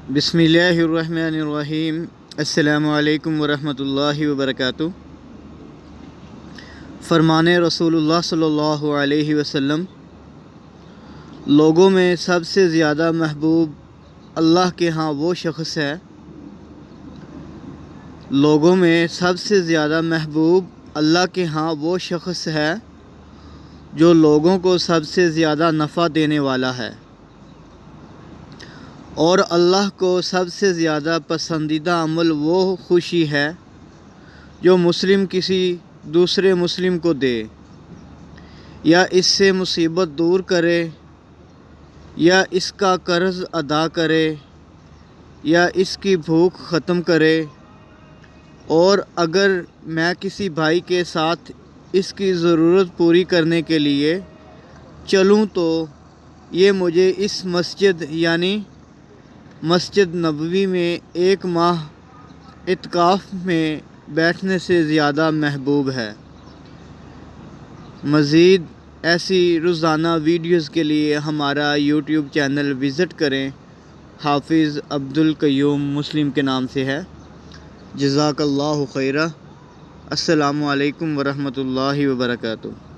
बिस्मिल्लाहिर्रहमानिर्रहीम। अस्सलामु अलैकुम वरहमतुल्लाहि वबरकातुहू। फरमाने रसूलुल्लाह सल्लल्लाहु अलैहि वसल्लम, लोगों में सबसे ज़्यादा महबूब अल्लाह के यहाँ वो शख्स है लोगों में सबसे ज़्यादा महबूब अल्लाह के यहाँ वो शख्स है जो लोगों को सबसे ज़्यादा नफ़ा देने वाला है, और अल्लाह को सबसे ज़्यादा पसंदीदा अमल वो खुशी है जो मुस्लिम किसी दूसरे मुस्लिम को दे, या इससे मुसीबत दूर करे, या इसका कर्ज़ अदा करे, या इसकी भूख ख़त्म करे। और अगर मैं किसी भाई के साथ इसकी ज़रूरत पूरी करने के लिए चलूँ तो ये मुझे इस मस्जिद यानी मस्जिद नबवी में 1 माह इत्काफ़ में बैठने से ज़्यादा महबूब है। मज़ीद ऐसी रोज़ाना वीडियोज़ के लिए हमारा यूट्यूब चैनल विज़िट करें। हाफिज़ अब्दुल क़य्यूम मुस्लिम के नाम से है। जज़ाकल्लाहु खैरा। अस्सलामु अलैकुम वरहमतुल्लाहि वबरकातुहू।